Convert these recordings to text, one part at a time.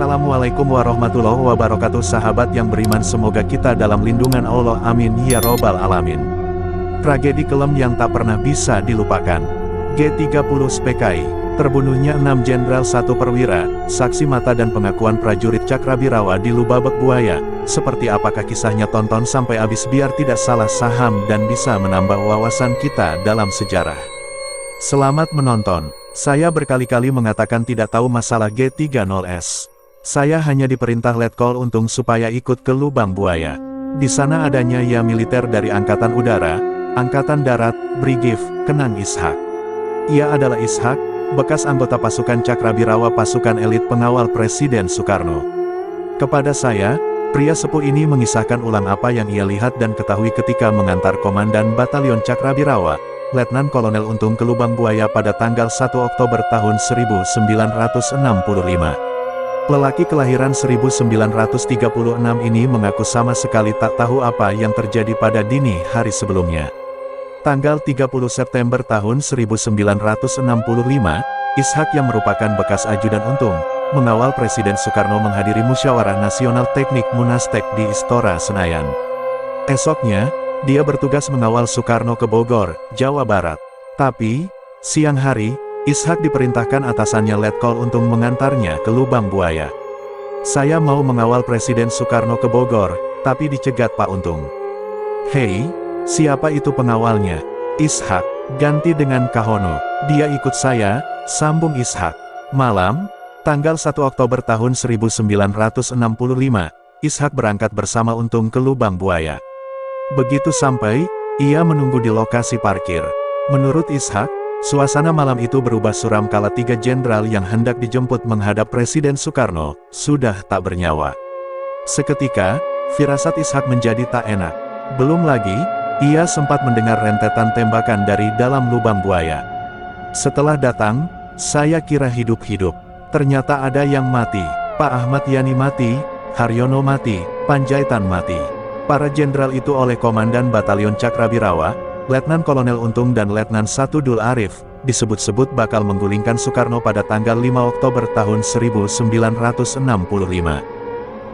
Assalamualaikum warahmatullahi wabarakatuh. Sahabat yang beriman, semoga kita dalam lindungan Allah, amin ya robbal alamin. Tragedi kelam yang tak pernah bisa dilupakan. G30 SPKI, terbunuhnya 6 jenderal 1 perwira, saksi mata dan pengakuan prajurit Cakrabirawa di Lubabek Buaya. Seperti apakah kisahnya? Tonton sampai habis biar tidak salah saham dan bisa menambah wawasan kita dalam sejarah. Selamat menonton. Saya berkali-kali mengatakan tidak tahu masalah G30S. Saya hanya diperintah Letkol Untung supaya ikut ke Lubang Buaya. Di sana adanya ya militer dari Angkatan Udara, Angkatan Darat, Brigif, Kenang Ishak. Ia adalah Ishak, bekas anggota pasukan Cakrabirawa, pasukan elit pengawal Presiden Soekarno. Kepada saya, pria sepuh ini mengisahkan ulang apa yang ia lihat dan ketahui ketika mengantar Komandan Batalion Cakrabirawa, Letnan Kolonel Untung ke Lubang Buaya pada tanggal 1 Oktober tahun 1965. Lelaki kelahiran 1936 ini mengaku sama sekali tak tahu apa yang terjadi pada dini hari sebelumnya. Tanggal 30 September tahun 1965, Ishak yang merupakan bekas ajudan Untung, mengawal Presiden Soekarno menghadiri Musyawarah Nasional Teknik Munastek di Istora Senayan. Esoknya, dia bertugas mengawal Soekarno ke Bogor, Jawa Barat. Tapi, siang hari, Ishak diperintahkan atasannya Letkol Untung mengantarnya ke Lubang Buaya. Saya mau mengawal Presiden Soekarno ke Bogor, tapi dicegat Pak Untung. Hei, siapa itu pengawalnya? Ishak, ganti dengan Kahono. Dia ikut saya, sambung Ishak. Malam, tanggal 1 Oktober tahun 1965, Ishak berangkat bersama Untung ke Lubang Buaya. Begitu sampai, ia menunggu di lokasi parkir. Menurut Ishak, suasana malam itu berubah suram kala 3 jenderal yang hendak dijemput menghadap Presiden Soekarno, sudah tak bernyawa. Seketika, firasat Ishak menjadi tak enak. Belum lagi, ia sempat mendengar rentetan tembakan dari dalam Lubang Buaya. Setelah datang, saya kira hidup-hidup. Ternyata ada yang mati. Pak Ahmad Yani mati, Haryono mati, Panjaitan mati. Para jenderal itu oleh Komandan Batalion Cakrabirawa, Letnan Kolonel Untung dan Letnan 1 Dul Arif, disebut-sebut bakal menggulingkan Soekarno pada tanggal 5 Oktober tahun 1965.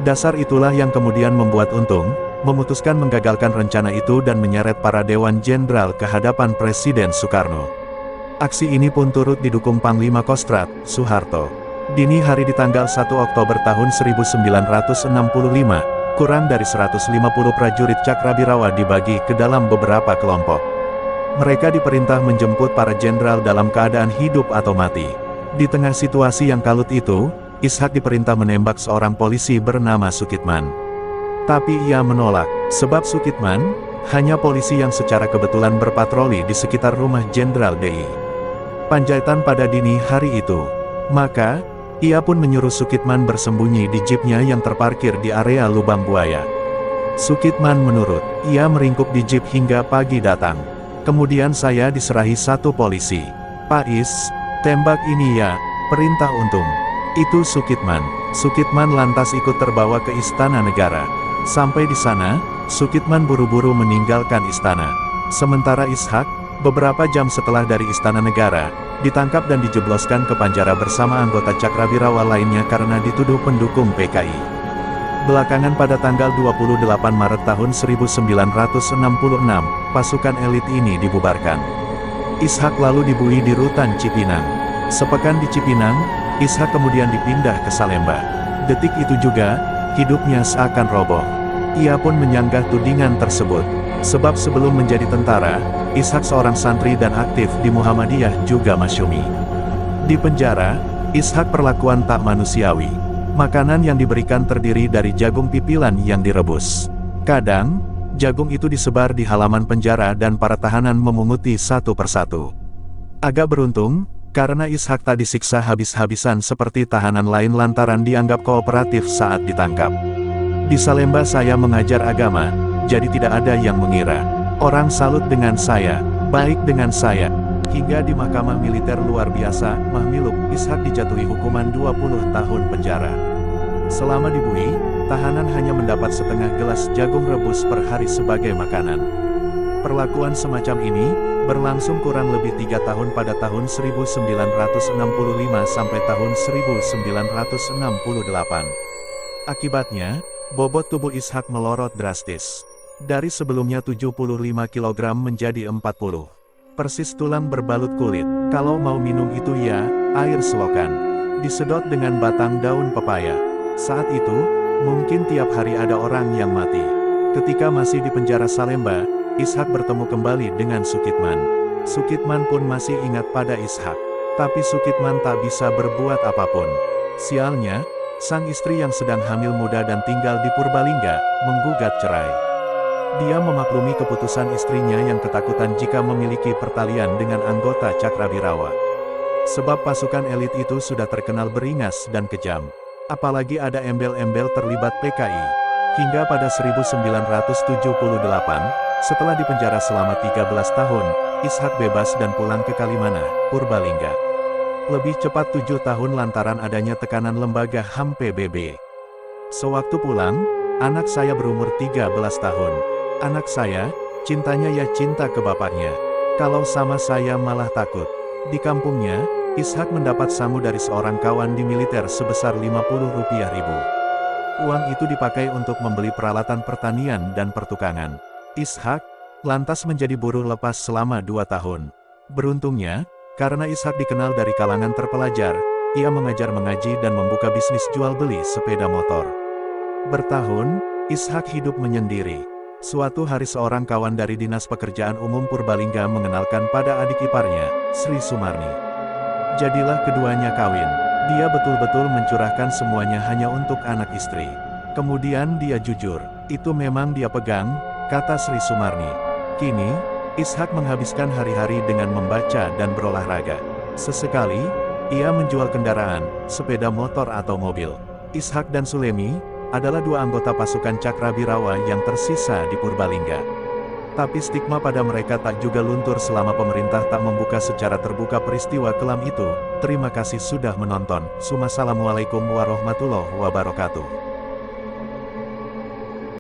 Dasar itulah yang kemudian membuat Untung memutuskan menggagalkan rencana itu dan menyeret para Dewan Jenderal ke hadapan Presiden Soekarno. Aksi ini pun turut didukung Panglima Kostrad, Soeharto. Dini hari di tanggal 1 Oktober tahun 1965, kurang dari 150 prajurit Cakrabirawa dibagi ke dalam beberapa kelompok. Mereka diperintah menjemput para jenderal dalam keadaan hidup atau mati. Di tengah situasi yang kalut itu, Ishak diperintah menembak seorang polisi bernama Sukitman. Tapi ia menolak, sebab Sukitman hanya polisi yang secara kebetulan berpatroli di sekitar rumah Jenderal DI Panjaitan pada dini hari itu. Maka, ia pun menyuruh Sukitman bersembunyi di jeepnya yang terparkir di area Lubang Buaya. Sukitman menurut, ia meringkuk di jeep hingga pagi datang. Kemudian saya diserahi 1 polisi. Pak Is, tembak ini ya, perintah Untung. Itu Sukitman. Sukitman lantas ikut terbawa ke Istana Negara. Sampai di sana, Sukitman buru-buru meninggalkan istana. Sementara Ishak, beberapa jam setelah dari Istana Negara, ditangkap dan dijebloskan ke penjara bersama anggota Cakrabirawa lainnya karena dituduh pendukung PKI. Belakangan pada tanggal 28 Maret tahun 1966, pasukan elit ini dibubarkan. Ishak lalu dibuih di Rutan Cipinang. Sepekan di Cipinang, Ishak kemudian dipindah ke Salemba. Detik itu juga, hidupnya seakan roboh. Ia pun menyanggah tudingan tersebut. Sebab sebelum menjadi tentara, Ishak seorang santri dan aktif di Muhammadiyah juga Masyumi. Di penjara, Ishak perlakuan tak manusiawi. Makanan yang diberikan terdiri dari jagung pipilan yang direbus. Kadang, jagung itu disebar di halaman penjara dan para tahanan memunguti satu persatu. Agak beruntung, karena Ishak tak disiksa habis-habisan seperti tahanan lain lantaran dianggap kooperatif saat ditangkap. Di Salemba saya mengajar agama, jadi tidak ada yang mengira orang salut dengan saya, baik dengan saya. Hingga di Mahkamah Militer Luar Biasa, Mahmiluk, Ishak dijatuhi hukuman 20 tahun penjara. Selama dibuih, tahanan hanya mendapat setengah gelas jagung rebus per hari sebagai makanan. Perlakuan semacam ini berlangsung kurang lebih 3 tahun pada tahun 1965 sampai tahun 1968. Akibatnya, bobot tubuh Ishak melorot drastis. Dari sebelumnya 75 kg menjadi 40. Persis tulang berbalut kulit. Kalau mau minum itu ya, air selokan. Disedot dengan batang daun pepaya. Saat itu, mungkin tiap hari ada orang yang mati. Ketika masih di penjara Salemba, Ishak bertemu kembali dengan Sukitman. Sukitman pun masih ingat pada Ishak. Tapi Sukitman tak bisa berbuat apapun. Sialnya, sang istri yang sedang hamil muda dan tinggal di Purbalingga, menggugat cerai. Dia memaklumi keputusan istrinya yang ketakutan jika memiliki pertalian dengan anggota Cakrabirawa. Sebab pasukan elit itu sudah terkenal beringas dan kejam. Apalagi ada embel-embel terlibat PKI. Hingga pada 1978, setelah dipenjara selama 13 tahun, Ishak bebas dan pulang ke Kalimana, Purbalingga. Lebih cepat 7 tahun lantaran adanya tekanan lembaga HAM PBB. Sewaktu pulang, anak saya berumur 13 tahun. Anak saya, cintanya ya cinta ke bapaknya. Kalau sama saya malah takut. Di kampungnya, Ishak mendapat samu dari seorang kawan di militer sebesar Rp50.000. Uang itu dipakai untuk membeli peralatan pertanian dan pertukangan. Ishak lantas menjadi buruh lepas selama 2 tahun. Beruntungnya, karena Ishak dikenal dari kalangan terpelajar, ia mengajar mengaji dan membuka bisnis jual beli sepeda motor. Bertahun, Ishak hidup menyendiri. Suatu hari seorang kawan dari Dinas Pekerjaan Umum Purbalingga mengenalkan pada adik iparnya, Sri Sumarni. Jadilah keduanya kawin. Dia betul-betul mencurahkan semuanya hanya untuk anak istri. Kemudian dia jujur, itu memang dia pegang, kata Sri Sumarni. Kini, Ishak menghabiskan hari-hari dengan membaca dan berolahraga. Sesekali, ia menjual kendaraan, sepeda motor atau mobil. Ishak dan Sulemi adalah 2 anggota pasukan Cakrabirawa yang tersisa di Purbalingga. Tapi stigma pada mereka tak juga luntur selama pemerintah tak membuka secara terbuka peristiwa kelam itu. Terima kasih sudah menonton. Wassalamualaikum warahmatullahi wabarakatuh.